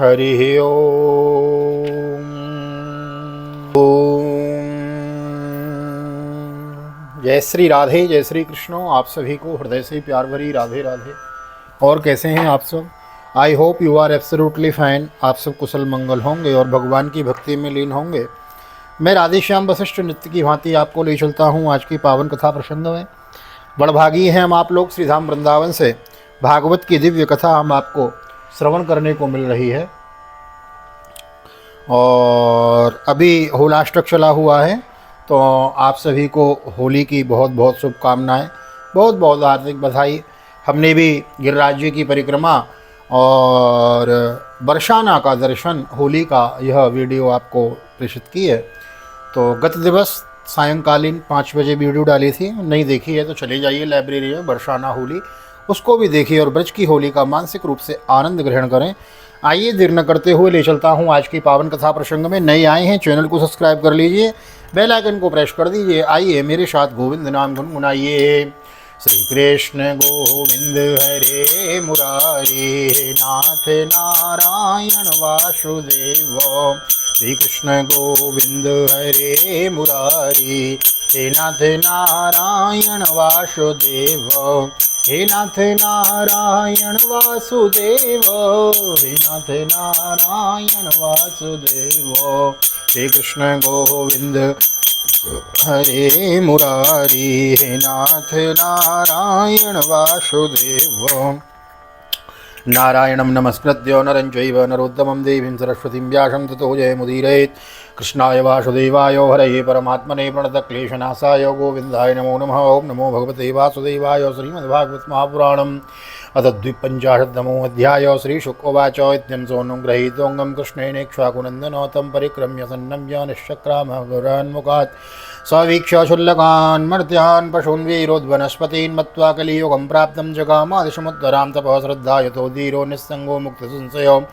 हरि ओम। जय श्री राधे, जय श्री कृष्ण। आप सभी को हृदय से प्यार भरी राधे राधे। और कैसे हैं आप सब? I hope you are absolutely fine. आप सब कुशल मंगल होंगे और भगवान की भक्ति में लीन होंगे। मैं राधे श्याम वशिष्ठ नित्य की भांति आपको ले चलता हूँ आज की पावन कथा प्रसंग में। बड़भागी हैं हम आप लोग, श्रीधाम वृंदावन से भागवत की दिव्य कथा हम आपको श्रवण करने को मिल रही है। और अभी होलाष्टक चला हुआ है, तो आप सभी को होली की बहुत बहुत शुभकामनाएं, बहुत बहुत हार्दिक बधाई। हमने भी गिरिराज जी की परिक्रमा और बरसाना का दर्शन, होली का यह वीडियो आपको प्रेषित की है। तो गत दिवस सायंकालीन 5 बजे वीडियो डाली थी, नहीं देखी है तो चले जाइए लाइब्रेरी में, बरसाना होली, उसको भी देखिए और ब्रज की होली का मानसिक रूप से आनंद ग्रहण करें। आइए देर न करते हुए ले चलता हूँ आज की पावन कथा प्रसंग में। नए आए हैं चैनल को सब्सक्राइब कर लीजिए, बेल आइकन को प्रेस कर दीजिए। आइए मेरे साथ गोविंद नाम गुनगुनाइए। श्री कृष्ण गोविंद हरे मुरारी, नाथ नारायण वासुदेव। श्री कृष्ण गोविंद हरे मुरारी, हे नाथ नारायण वासुदेव। हे नाथ नारायण वासुदेव, हे नाथ नारायण वासुदेव। श्री कृष्ण गोविंद हरे मुरारी, हे नाथ नारायण वासुदेव। नारायणं नमस्कृत्य नरं चैव नरोत्तमं देवीं सरस्वतीं व्यासं ततो जयमुदीरयेत्। कृष्णाय वासुदेवाय हरये परमात्मने प्रणतक्लेशनाशाय गोविन्दाय नमो नमः। ओं नमो भगवते वासुदेवाय। श्रीमद्भागवत महापुराणम् अथ द्विपञ्चाशत्तमो अध्याय। श्रीशुक उवाच इत्यं सोऽनुगृहीतोऽङ्गं कृष्णेनेक्ष्वाकुनन्दनो तं परिक्रम्य सन्नम्य निश्चक्राम गौरान्मुखात्। सवीक्ष्य शुल्लकान् मर्त्यान् पशून् वीरोद्वनस्पतीन् मत्वा कलियुगं प्राप्तं जगामादिशमुत्तरां तपः श्रद्धा यतो धीरो निस्सङ्गो मुक्तसंशयो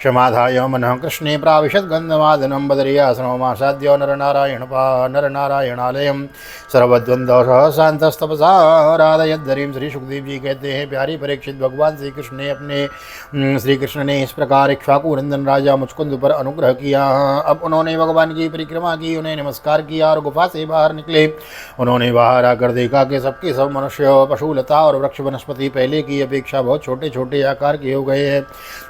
समाधाय मनः कृष्णे प्राविशत् गन्धमादनं बदर्याश्रममासाद्य नरनारायणालयं सर्वद्वन्द्वसहसान्तस्तपसा राधयद्धरीं। श्री सुखदेव जी कहते हैं, प्यारी परीक्षित, भगवान श्री कृष्ण ने इस प्रकार इक्ष्वाकु नंदन राजा मुचकुंद पर अनुग्रह किया। अब उन्होंने भगवान की परिक्रमा की, उन्हें नमस्कार किया और गुफा से बाहर निकले। उन्होंने बाहर आकर देखा कि सबके सब मनुष्य, पशुलता और वृक्ष वनस्पति पहले की अपेक्षा बहुत छोटे छोटे आकार के हो गए हैं।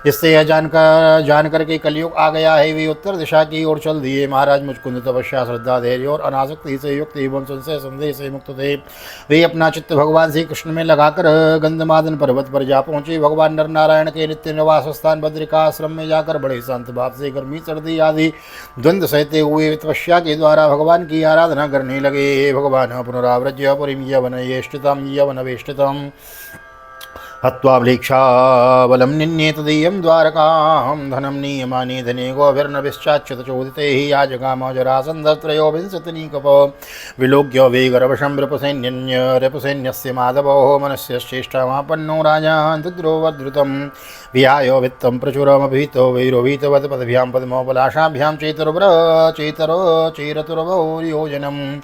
इससे यह जानकर के कलयुग आ गया है, वे उत्तर दिशा की ओर चल दिए। महाराज मुचकुंद तपस्या, श्रद्धा, धैर्य और अनासक्ति से युक्त एवं संशय संदेह से मुक्त थे। वे अपना चित्त भगवान श्री कृष्ण में लगाकर गंधमादन पर्वत पर जा पहुंचे। भगवान नर नारायण के नित्य निवास स्थान बद्रिका आश्रम में जाकर बड़े शांत भाव से गर्मी सर्दी आदि द्वंद्व सहते हुए तपस्या के द्वारा भगवान की आराधना करने लगे। भगवान पुनराव्रज्य पुरीं यवनवेष्टितम् हत्वा वृक्षाबलं निन्ये तदीयं द्वारकां। धनं नीयमाने धने गोभिर्नभिश्चाच्युतचोदिते हि याजगाम जरासन्धत्रयोविंशतिनीकपो। विलोक्य वेगरवशं रिपुसैन्यस्य माधवो मनस्यश्चेष्टमापन्नो राजान् तद्रोवधृतं। विहाय वित्तं प्रचुरमभितो वैरोभितवत् पदभ्यां पद्मोपलाशाभ्यां चेतुर्भोर्योजनम्।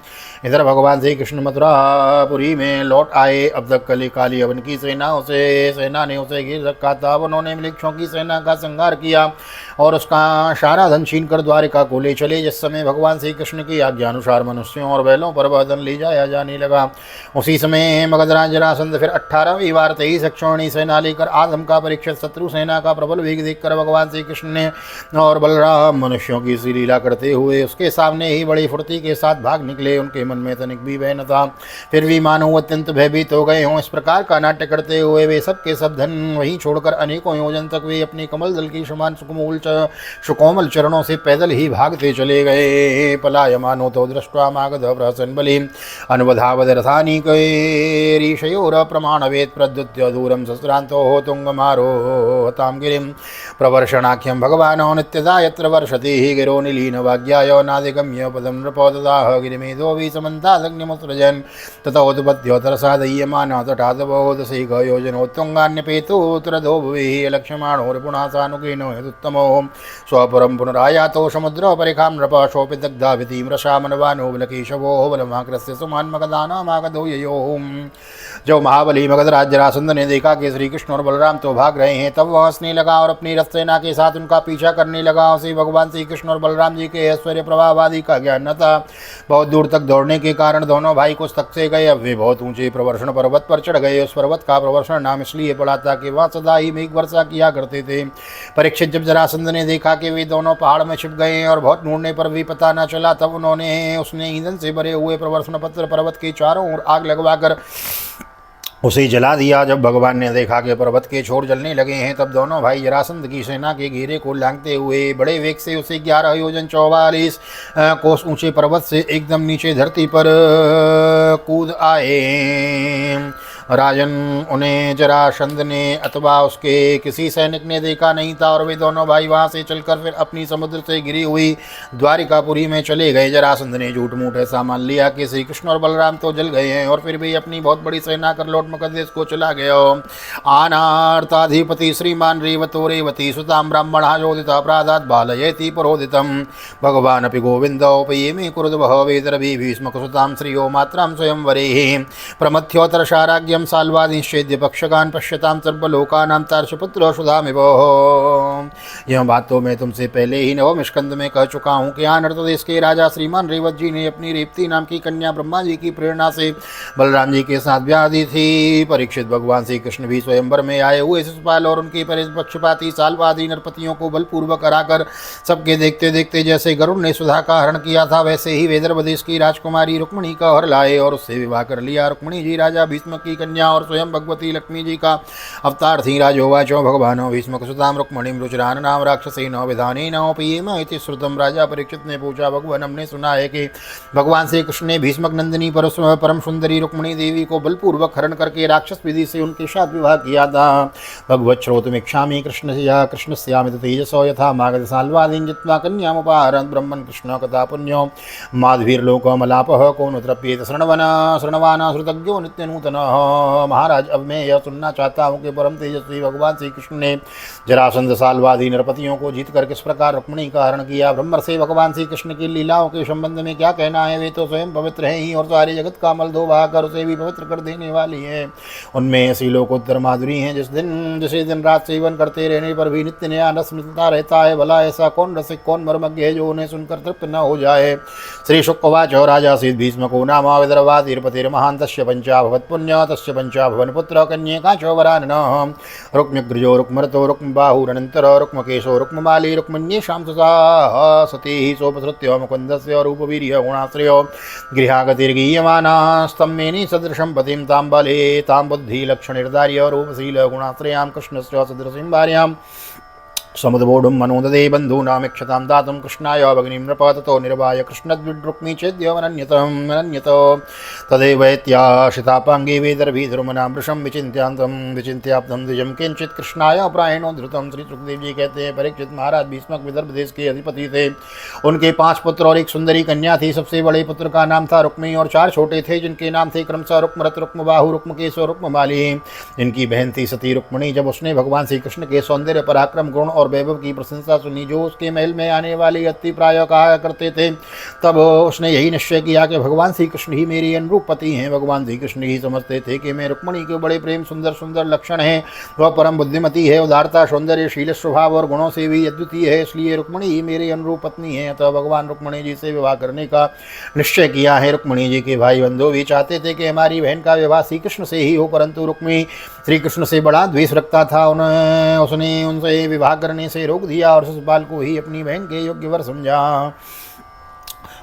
इधर भगवान श्री कृष्ण मथुरापुरी में लौट आए। अब तक काली अवन की सेना ने उसे घेर रखा था। अब उन्होंने मृक्षों की सेना का संहार किया और उसका सारा धन छीन कर द्वारिका को ले चले। जिस समय भगवान श्री कृष्ण की आज्ञा अनुसार मनुष्यों और बैलों पर वह धन ले जाया जाने लगा, उसी समय मगधराज जरासंध फिर 18वीं बार 23 अक्षौहिणी सेना लेकर आदम का परीक्षित शत्रु सेना का प्रबल वेग देखकर भगवान श्री कृष्ण ने और बलराम मनुष्यों की सी लीला करते हुए उसके सामने ही बड़ी फुर्ती के साथ भाग निकले। उनके मन में तनिक भी भय न था, फिर भी मानो अत्यंत भयभीत हो गए हों। इस प्रकार का नाट्य करते हुए वे सब के सब धन वहीं छोड़कर अनेकों योजन तक वे अपने कमल दल की समान सुकोमल चरणों से पैदल ही भागते चले गए। पलायमानो तो दृष्ट्वा मागध प्रहसन बलिं अनुवधावद रथानीकैरीशयोर प्रमाणवेद प्रद्युत्य दूरं सस्रान्तो तुंगमारोहतां गिरिं। प्रवर्षणाख्यं भगवानो नित्यदा यत्र वर्षति गिरो निलीनवाग्याय नादिगम्य पदं नृपोददाह गिरिमेधो समन्तादग्निमुत्सृजन्। ततोत्पत्यो तरसादय्यमाना तटादबोधसैक योजनोत्तुङ्गान्यपेतोत्रदो भुवि लक्ष्यमाणो रिपुणासानुकीनो यदुत्तमो। स्वपुरं पुनरायातो समुद्रोपरिखां नृपशोऽपि दग्धाभितीं रसामनवानो बलकेशवो बलमाकृस्य सुमान्मगदानामागधो ययोः। जब महाबली मगधराज जरासंध ने देखा कि श्री कृष्ण और बलराम तो भाग रहे हैं, तब वह हंसने लगा और अपनी रथ सेना के साथ उनका पीछा करने लगा। उसे भगवान श्री कृष्ण और बलराम जी के ऐश्वर्य प्रभाव आदि का ज्ञान न था। बहुत दूर तक दौड़ने के कारण दोनों भाई कुछ थक से गए। अब वे बहुत ऊंचे प्रवर्षण पर्वत पर चढ़ गए। उस पर्वत का प्रवर्षण नाम इसलिए पड़ा था कि वहाँ सदा ही मेघ वर्षा किया करते थे। परीक्षित जब जरासंध ने देखा कि वे दोनों पहाड़ में छिप गए हैं और बहुत ढूंढने पर भी पता न चला, तब उसने ईंधन से भरे हुए प्रवर्षण पत्र पर्वत के चारों ओर आग लगवाकर उसे जला दिया। जब भगवान ने देखा कि पर्वत के छोर जलने लगे हैं, तब दोनों भाई जरासंध की सेना के घेरे को लांघते हुए बड़े वेग से उसे 11 योजन 44 कोस ऊंचे पर्वत से एकदम नीचे धरती पर कूद आए। राजन, उन्हें जरासंध ने अथवा उसके किसी सैनिक ने देखा नहीं था और वे दोनों भाई वहां से चलकर फिर अपनी समुद्र से घिरी हुई द्वारिकापुरी में चले गए। जरासंध ने झूठ मूठ ऐसा मान लिया कि श्री कृष्ण और बलराम तो जल गए हैं और फिर भी अपनी बहुत बड़ी सेना कर लौट मगध देश को चला गया। आनार्ताधिपति श्रीमान रेवतो रेवती सुताम ब्राह्मणा जोदिता अपराधात बालयेति पुरोदितम भगवान अपि गोविंदोपये मे कुरुद्वह वेदरभि भीष्मकुसुतां श्रियो मात्रां स्वयंवरे प्रमथ्योत्तरशाराज्ञ साल्वादिश्चेद्य पक्षगान पश्यताम सर्वलोकानां तार्षपुत्र सुधामिव। यह बात तो मैं तुमसे पहले ही नवम स्कंद में कह चुका हूँ कि अनर्त देश के राजा श्रीमान रेवत जी ने अपनी रेवती नाम की कन्या ब्रह्मा जी की प्रेरणा से बलराम जी के साथ ब्याह दी थी। परीक्षित, भगवान श्री कृष्ण भी स्वयंवर में आए हुए शिशुपाल और उनके पक्षपाती साल्वादी नरपतियों को बलपूर्वक हराकर सबके देखते देखते जैसे गरुड़ ने सुधा का हरण किया था, वैसे ही विदर्भ देश की राजकुमारी रुक्मिणी का हर लाए और उससे विवाह कर लिया। रुक्मिणी जी राजा भीष्म की कन्या और स्वयं भगवती लक्ष्मी जी का अवतार थी। राजोवाचो भगवानो भीष्मकुसुतां रुक्मिणीं रुचिरान नाम राक्षसेन विधानेनोपयेम इति श्रुतम्। राजा परीक्षित ने पूछा, भगवान, हमने सुना है कि भगवान श्री कृष्ण ने भीष्मक नंदिनी परम सुंदरी रुक्मिणी देवी को बलपूर्वक हरण करके राक्षस विधि से उनके साथ विवाह किया था। भगवत श्रोतुमिच्छामि कृष्णस्यामि तेजसो यथा मागध साल्वादीन् जित्वा कन्यामुपाहरन् ब्रह्मन् कृष्ण कथा पुण्यो माधवीर्लोकमलापः को नु तृप्येत शृण्वाना श्रुतज्ञो नित्य नूतनः। महाराज, अब मैं यह सुनना चाहता हूँ कि परम तेजस्वी भगवान श्री कृष्ण ने जरासंध साल्वादी नरपतियों को जीतकर किस प्रकार रुक्मिणी का हरण किया। ब्रह्म से भगवान श्री कृष्ण की लीलाओं के संबंध में क्या कहना है। वे तो स्वयं पवित्र हैं ही और सारे जगत का मल धो बहाकर उसे भी पवित्र कर देने वाली है। उनमें ऐसी लोकोत्तर माधुरी है जिसे दिन रात सेवन करते रहने पर भी नित्य नया रस मिलता रहता है। भला ऐसा कौन रसिक कौन मर्मज्ञ है जो उन्हें सुनकर तृप्त न हो जाए। श्री शुकवाच, राजा सीत भीष्मको नाम विदर्भातिर्पतिर्महान् तस्य पंचा भवत् पुण्य तस्य पंचा भवन पुत्र कन्यका चौवराननः रुक्म्यग्रजो रुक्मरतो रुक्मबाहुरनन्तर रुक्मकेशो रुक्ममाली रुक्मन्येषां सती सोपसृत्य मुकुन्दस्य रूपवीर्य गुणाश्रयो गृहागतिर्गीयमानास्तम्मेनि सदृशं पतिं ताम्बले तां बुद्धिलक्षणनिर्धार्य रूपशील गुणाश्रयां कृष्णस्य सदृशीं भार्यां समुद्बोढुं मनोददे बन्धूनामीक्षतां दातुं कृष्णाय भगिनीं नृप ततो निर्वाय कृष्णद्विड्रुक्मी चेद्यमनन्यत तदेवैत्याशितापाङ्गे वेदर्भीधुर्मनां वृषं विचिन्त्याप्तं द्विजं किंचित कृष्णाय प्रायणो धृतं। श्री सुखदेव जी कहते हैं, परीक्षित महाराज भीष्मक विदर्भ देश के अधिपति थे। उनके 5 पुत्र और एक सुंदरी कन्या थी। सबसे बड़े पुत्र का नाम था रुक्मी और 4 छोटे थे जिनके नाम थे क्रमशः रुक्मरत, रुक्मबाहु, रुक्मकेश और रुक्ममाली। इनकी बहन थी सती रुक्मिणी। जब उसने भगवान श्री कृष्ण के सौंदर्य पराक्रम गुण और वैभव की प्रशंसा सुनी जो उसके महल में आने वाली अति प्राय कहा करते थे, तब उसने यही निश्चय किया कि भगवान श्री कृष्ण ही मेरी अनुरूप पति हैं। भगवान श्री कृष्ण ही समझते थे कि मैं रुक्मिणी के बड़े प्रेम सुंदर सुंदर लक्षण हैं। वह परम बुद्धिमती है, उदारता सौंदर्य शील स्वभाव और गुणों से भी अद्वितीय है, इसलिए रुक्मिणी ही मेरी अनुरूप पत्नी है। अतः भगवान रुक्मिणी जी से विवाह करने का निश्चय किया है। रुक्मिणी जी के भाई बंधु भी चाहते थे कि हमारी बहन का विवाह श्री कृष्ण से ही हो, परंतु रुक्मिणी श्री कृष्ण से बड़ा द्वेष रखता था। उसने उनसे विवाह करने से रोक दिया और शिशुपाल को ही अपनी बहन के योग्य वर समझा।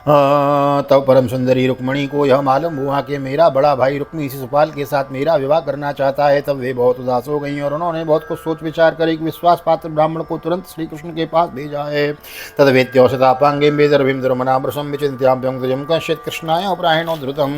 तब परम सुंदरी रुक्मिणी को यह मालूम हुआ कि मेरा बड़ा भाई रुक्मी शिशुपाल के साथ मेरा विवाह करना चाहता है। तब वे बहुत उदास हो गईं और उन्होंने बहुत कुछ सोच विचार कर एक विश्वास पात्र ब्राह्मण को तुरंत श्री कृष्ण के पास भेजा है। तदवेत्योषतापांगे वेदर्भिं दुर्मनामृषं विचिन्त्याभ्यङ्गजं कश्चित् कृष्णाय प्रायणो धृतं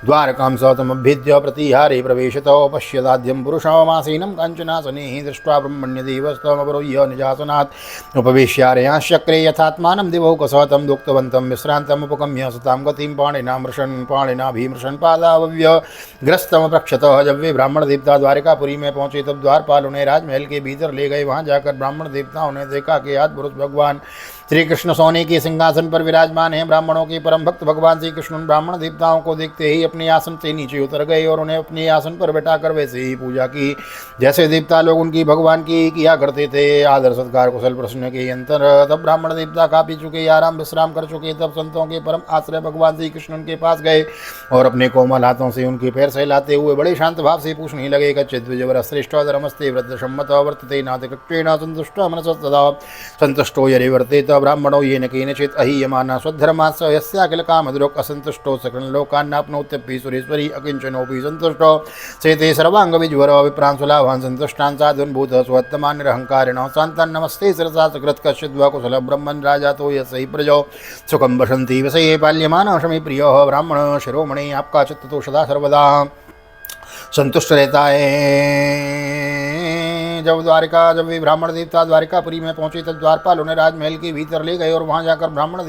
द्वारकां स तमभ्येद्य प्रतिहारे प्रवेशितो पश्यदाद्यं पुरुषमासीनं काञ्चनासने दृष्ट्वा ब्रह्मण्यदेवस्तमवरोह्य निजासनात् उपवेश्यारयाश्चक्रे यथात्मानं दिवौकसः तं दोक्तवन्तं विश्रान्तमुपगम्य सतां गतिं पाणिना भीमृशन् पादावव्य ग्रस्तम प्रक्षतः। जब वे ब्राह्मण देवता द्वारिकापुरी में पहुंचे तब द्वारपाल उन्हें राजमहल के भीतर ले गए। वहां जाकर ब्राह्मण देवताओं ने देखा कि आज पुरुष भगवान श्री कृष्ण सोने के सिंहासन पर विराजमान हैं। ब्राह्मणों के परम भक्त भगवान श्री कृष्ण ब्राह्मण देवताओं को देखते ही अपने आसन से नीचे उतर गए और उन्हें अपने आसन पर बैठाकर वैसे ही पूजा की जैसे देवता लोग उनकी भगवान की किया करते थे। आदर सत्कार कुशल प्रश्न के अंतर तब ब्राह्मण देवता खा पी चुके, आराम विश्राम कर चुके, तब संतों के परम आश्रय भगवान श्री कृष्ण उनके पास गए और अपने कोमल हाथों से उनके पैर सहलाते हुए बड़े शांत भाव से पूछने लगे, कच्चित् द्विजवर श्रेष्ठ धर्मस्ते व्रतसम्मत वर्तते नातिकृत्येन संतुष्ट मनसः सदा संतुष्टो यदि वर्तेत ब्राह्मणो येन केनचित् अहीयमानः स्वधर्मात् स यस्याखिल कामधुरोक् असन्तुष्टो सकलं लोकान्नाप्नोत्यपि सुरेश्वरी अकिञ्चनोऽपि सन्तुष्टो सेते सर्वांग विज्वर विप्रांशुलाभान् सन्तुष्टान् साधुन्भूतः स्वत्तमान् निरहङ्कारिणः शान्तान् नमस्ते शिरसा सकृत् कश्चिद्वा कुशलं ब्रह्मन् राजातो यस्यै प्रजो सुखं वसन्ति विषये पाल्यमानः शमी प्रियः ब्राह्मण शिरोमणि आपका चित्त तो सदा सर्वदा संतुष्ट रहता है। जब वे ब्राह्मण देवता द्वारिकापुरी में पहुंचे तब द्वारपाल उन्हें राजमहल के भीतर ले गए और वहां जाकर ब्राह्मण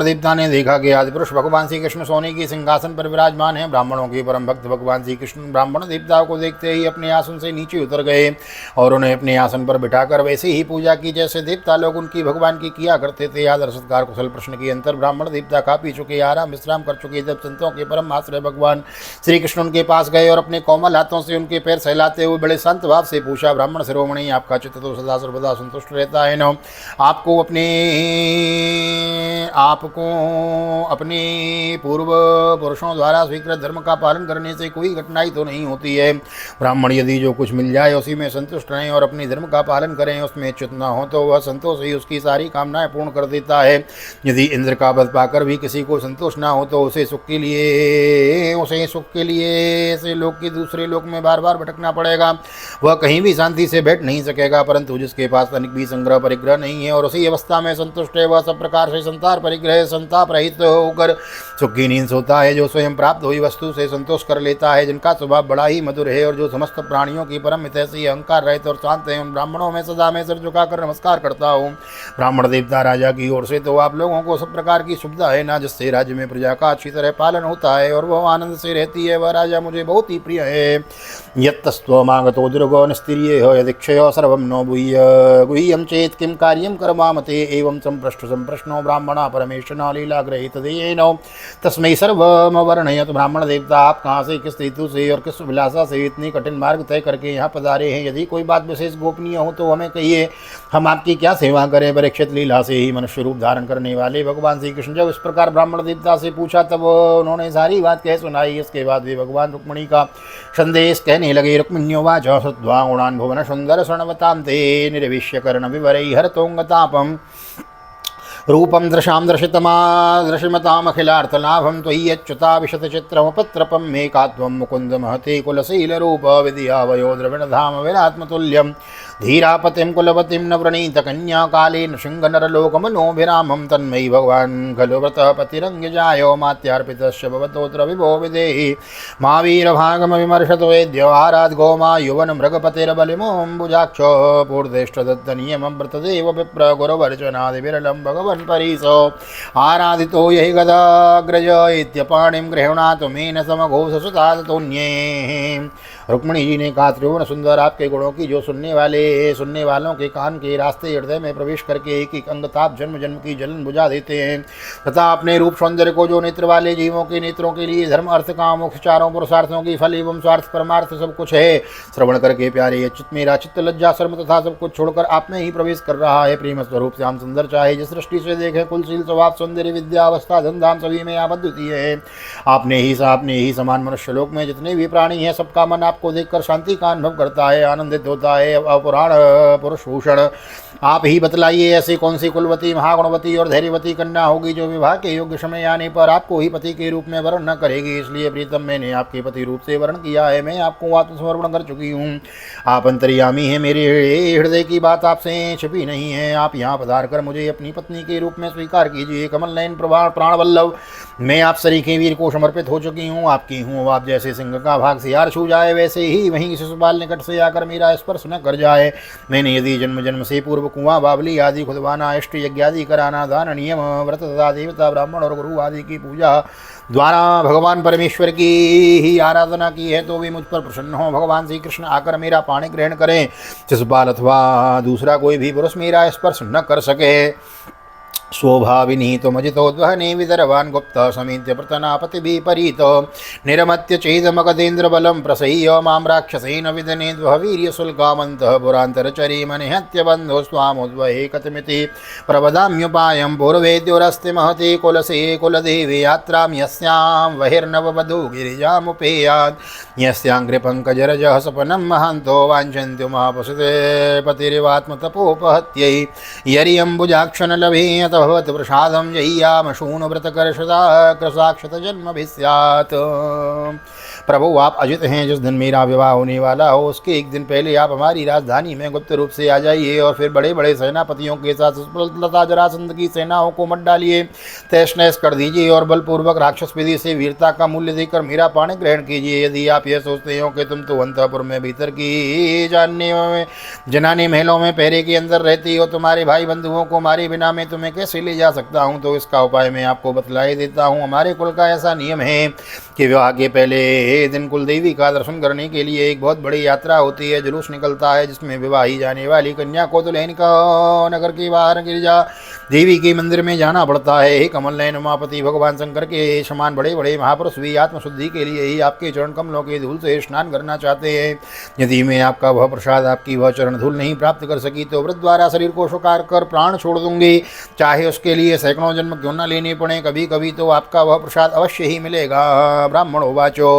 देवता ने देखा कि आदिपुरुष भगवान श्री कृष्ण सोने के सिंहासन पर विराजमान हैं। ब्राह्मणों के परम भक्त भगवान श्री कृष्ण ब्राह्मण देवताओं को देखते ही अपने आसन से नीचे उतर गए और उन्हें अपने आसन पर बिठाकर वैसे ही पूजा की जैसे देवता लोग उनकी भगवान की किया करते थे। आदर सत्कार कुशल प्रश्न के अंतर ब्राह्मण देवता खा पी चुके, आराम विश्राम कर चुके, जब संतों के परम आश्रय भगवान श्री कृष्ण उनके पास गए और अपने कोमल हाथों से उनके पैर सहलाते हुए बड़े संत भाव से पूछा, ब्राह्मण शिरोमणि आपका चित्त तो सदा सर्वदा संतुष्ट रहता है न? आपको अपने पूर्व पुरुषों द्वारा स्वीकृत धर्म का पालन करने से कोई कठिनाई तो नहीं होती है? ब्राह्मण यदि जो कुछ मिल जाए उसी में संतुष्ट रहें और अपने धर्म का पालन करें, उसमें च्युत न हो तो वह संतोष ही उसकी सारी कामनाएं पूर्ण कर देता है। यदि इंद्र का पद पाकर भी किसी को संतोष न हो तो उसे सुख के लिए ऐसे लोक के दूसरे लोक में बार बार भटकना पड़ेगा, वह कहीं भी शांति से बैठ नहीं सकेगा। परंतु जिसके पास तनिक भी संग्रह परिग्रह नहीं है और उसी अवस्था में संतुष्ट है, वह सब प्रकार से संताप रहित होकर सुख की नींद सोता है। जो स्वयं प्राप्त हुई वस्तु से संतोष कर लेता है, जिनका स्वभाव बड़ा ही मधुर है और जो समस्त प्राणियों की परम हितैषी अहंकार रहित और शांत है, उन ब्राह्मणों में सदा मैं सिर झुकाकर नमस्कार करता हूँ। ब्राह्मण देवता राजा की ओर से तो आप लोगों को सब प्रकार की सुविधा है ना, जिससे राज्य में प्रजा का अच्छी तरह पालन होता है और वह आनंद से रहती है। वह राजा मुझे बहुत ही प्रिय है। यत्तस्त्वमागतो दुर्गो निस्तिर्ये यदिक्षयो सर्वं नो गुह्यं चेत् किं कार्यं कर्मामते एवं संप्रश्नो ब्राह्मणा परमेश्वरना लीलाग्रहीतदेयेन तस्मै सर्वं वर्णयत। ब्राह्मण देवता आप कहाँ से, किस हेतु से और किस विलासा से इतनी कठिन मार्ग तय करके यहाँ पधारे हैं? यदि कोई बात विशेष गोपनीय हो तो हमें कहिए, हम आपकी क्या सेवा करें? परीक्षित लीला से ही मनुष्य रूप धारण करने वाले भगवान श्री कृष्ण जब इस प्रकार ब्राह्मण देवता से पूछा तब उन्होंने सारी बात कह सुनाई। इसके बाद वे भगवान रुक्मिणी का संदेश कहने लगे। रुक्मिण्योवाच श्रुत्वा गुणान् भुवन सुंदर शृण्वतां ते निर्विश्य कर्ण विवरै हरतोंगतापम् रूपं दृशां दृशिमतामखिलार्थलाभं त्वयि अच्युता विशतचित्रमपत्रपं मे कात्वं मुकुन्द महते कुलशीलरूप विधियावयो द्रविणधाम विरात्मतुल्यं धीरापतिं कुलवतीं न व्रणीत कन्या कालेन सिंहनरलोकमनोभिरामं तन्मयि भगवान् खलु व्रतः पतिरङ्गजायो मात्यार्पितस्य भवतोऽत्र विभो विदेहि महावीरभागमविमर्शतो वेद्यवाराद् गोमा युवन मृगपतिर्बलिमोऽम्बुजाक्ष पूर्देष्टदत्तनियमं व्रतदेव विप्र गुरुवर्चनादिविरलं भगवन् परिसो आराधितो यहि गदाग्रज इत्यपाणिं गृह्णातु मेन समघोषसुतादतोऽन्ये। रुक्मिणी जी ने कहा, त्रिभुवन सुंदर आपके गुणों की जो सुनने वालों के कान के रास्ते हृदय में प्रवेश करके एक एक अंगताप जन्म जन्म की जलन बुझा देते हैं, तथा अपने रूप सौंदर्य को जो नेत्र वाले जीवों के नेत्रों के लिए धर्म अर्थ काम मोक्ष चारों पुरुषार्थों की फल एवं स्वार्थ परमार्थ सब कुछ है, श्रवण करके प्यारे ये चित्त मेरा चित्त लज्जा शर्म तथा सब कुछ छोड़कर आप में ही प्रवेश कर रहा है। प्रेम स्वरूप श्याम सुंदर चाहे जिस दृष्टि से देखे, कुलशील स्वभाव सौंदर्य विद्या अवस्था धन धाम सभी में आप अद्वितीय है। आपने ही समान मनुष्य लोक में जितने भी प्राणी हैं सबका मन आपको देखकर शांति का अनुभव करता है, आनंदित होता है। अपुराण पुरुष भूषण आप ही बतलाइए, ऐसी कौन सी कुलवती महागुणवती और धैर्यवती कन्या होगी जो विवाह के योग्य समय आने पर आपको ही पति के रूप में वर्ण न करेगी? इसलिए प्रीतम मैंने आपके पति रूप से वर्ण किया है, मैं आपको आत्मसमर्पण कर चुकी हूँ। आप अंतर्यामी हैं, मेरे हृदय की बात आपसे छिपी नहीं है। आप यहाँ पधार कर मुझे अपनी पत्नी के रूप में स्वीकार कीजिए। कमल नयन प्राण वल्लभ मैं आप सरीखे वीर को समर्पित हो चुकी हूँ, आपकी हूँ। आप जैसे सिंह का भाग सियार छू जाए, वैसे ही वहीं शिशुपाल निकट से आकर मेरा स्पर्श न कर जाए। मैंने यदि जन्म जन्म से पूर्व कुआं बावली आदि खुदवाना, इष्ट यज्ञ आदि कराना, दान नियम व्रत तथा देवता ब्राह्मण और गुरु आदि की पूजा द्वारा भगवान परमेश्वर की ही आराधना की है, तो भी मुझ पर प्रसन्न हो। भगवान श्री कृष्ण आकर मेरा पाणी ग्रहण करें, शिशुपाल अथवा दूसरा कोई भी पुरुष मेरा स्पर्श न कर सके। स्वभाविनी तो मजितोद्वहने विदर्भान् गुप्त समीत्य प्रतनापति विपरीत निरमत्य चेदमगदेन्द्र बलं प्रसह्य मां राक्षसेन विदने वीर्य शुल्कामन्तः पुरान्तरचरी मनिहत्य बन्धो स्वामुद्वहे कथमिति प्रवदाम्युपायं पूर्वेद्योरस्ति महते कुलसे कुलदेवी यात्रां यस्यां बहिर्नववधू गिरिजामुपेयात् यस्याङ्घ्रिपङ्कजरजः सपनं महान्तो वाञ्छन्त्यो महापशुते पतिरिवात्मतपोपहत्यै यर्यम्बुजाक्षन लभे भवत प्रसादम जय्यामशून व्रतकर्षदा कृसाक्षत जन्म भी स्यात्। प्रभु आप अजित हैं, जिस दिन मेरा विवाह होने वाला हो उसके एक दिन पहले आप हमारी राजधानी में गुप्त रूप से आ जाइए और फिर बड़े बड़े सेनापतियों के साथ लता जरासंध की सेनाओं को मत डालिए, तहस नहस कर दीजिए और बलपूर्वक राक्षस विधि से वीरता का मूल्य देकर मेरा पाणी ग्रहण कीजिए। यदि आप यह सोचते हो कि तुम तो अंतःपुर में भीतर की जनाने महलों में पहरे के अंदर रहती हो, तुम्हारे भाई बंधुओं को मारे बिना मैं तुम्हें कैसे ले जा सकता हूँ, तो इसका उपाय मैं आपको बतलाए देता हूँ। हमारे कुल का ऐसा नियम है कि विवाह के पहले दिन कुल देवी का दर्शन करने के लिए एक बहुत बड़ी यात्रा होती है, जुलूस निकलता है, जिसमें विवाही जाने वाली कन्या को दुल्हन का नगर के बाहर गिरिजा देवी के मंदिर में जाना पड़ता है। हे कमल नयन उमापति, भगवान शंकर के समान बड़े बड़े महापुरुष भी आत्मशुद्धि के लिए ही आपके चरण कमलों के धूल से स्नान करना चाहते हैं। यदि मैं आपका वह प्रसाद, आपकी वह चरण धूल नहीं प्राप्त कर सकी तो व्रत द्वारा शरीर को स्वीकार कर प्राण छोड़ दूंगी, चाहे उसके लिए सैकड़ों जन्म क्यों न लेने पड़े। कभी कभी तो आपका वह प्रसाद अवश्य ही मिलेगा। ब्राह्मण उवाचो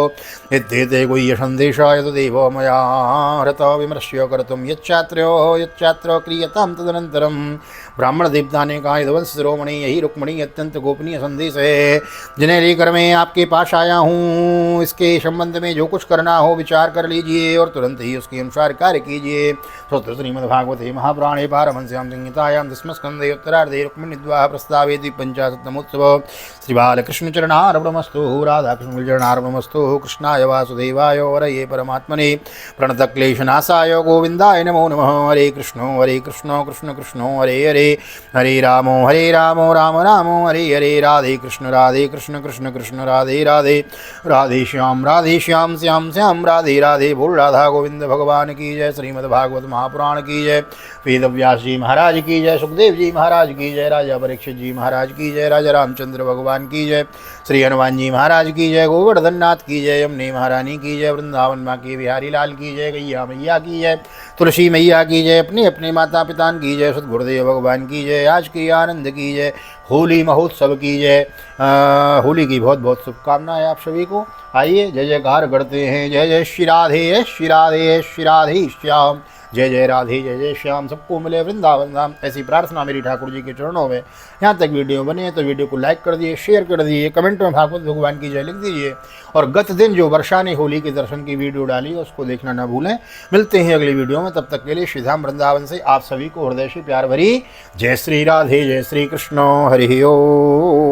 इत्येते गुह्य संदेशाय तदेव मया हृत विमर्श्य कर्तुं यच्चात्र क्रियतां तदनन्तरं। ब्राह्मण देवता ने कहा, यदुवंश शिरोमणि, यही रुक्मणी अत्यंत गोपनीय संदेश है जिन्हें लेकर मैं आपके पास आया हूँ। इसके संबंध में जो कुछ करना हो विचार कर लीजिए और तुरंत ही उसके अनुसार कार्य कीजिए। श्रोत्र श्रीमद्भागवते महापुराणे पारमहंस्यां संहितायां दशमस्कन्धे उत्तरार्धे रुक्मिणीद्वाः प्रस्तावे द्विपञ्चाशत्तमोत्सव श्री बालकृष्णचरणार्पणमस्तु। राधाकृष्णचरणार्पणमस्तु। कृष्णाय वासुदेवाय वरये परमात्मने प्रणतक्लेशनाशाय गोविन्दाय नमो नमः। हरे कृष्ण कृष्ण कृष्ण हरे हरे, हरे राम राम राम हरे हरे। राधे कृष्ण कृष्ण कृष्ण राधे राधे, राधे श्याम श्याम श्याम राधे राधे। बोल राधा गोविंद भगवान की जय। श्रीमद्भागवत महापुराण की जय। वेद व्यास जी महाराज की जय। सुखदेव जी महाराज की जय। राजा परीक्षित जी महाराज की जय। राजा रामचंद्र भगवान की जय। श्री हनुमान जी महाराज की जय। गोवर्धन नाथ की जय। यमुने महारानी की जय। वृंदावन माँ के बिहारी लाल की जय। गैया मैया की जय। तुलसी मैया की जय। अपने अपने माता पिता की जय। सदगुरुदेव भगवान की जय। आज की आनंद की जय। होली महोत्सव की जय। होली की बहुत बहुत शुभकामनाएं आप सभी को। आइए जय जयकार करते हैं। जय जय श्री राधे श्री राधे श्री राधे श्याम। जय जय राधे जय जय श्याम। सबको मिले वृंदावन धाम, ऐसी प्रार्थना मेरी ठाकुर जी के चरणों में। यहाँ तक वीडियो बने तो वीडियो को लाइक कर दिए, शेयर कर दिए, कमेंट में भागवत भगवान की जय लिख दीजिए। और गत दिन जो वर्षा ने होली के दर्शन की वीडियो डाली है उसको देखना ना भूलें। मिलते हैं अगली वीडियो में, तब तक के लिए श्रीधाम वृंदावन से आप सभी को हृदय से प्यार भरी जय श्री राधे जय श्री कृष्ण। हरि ओम।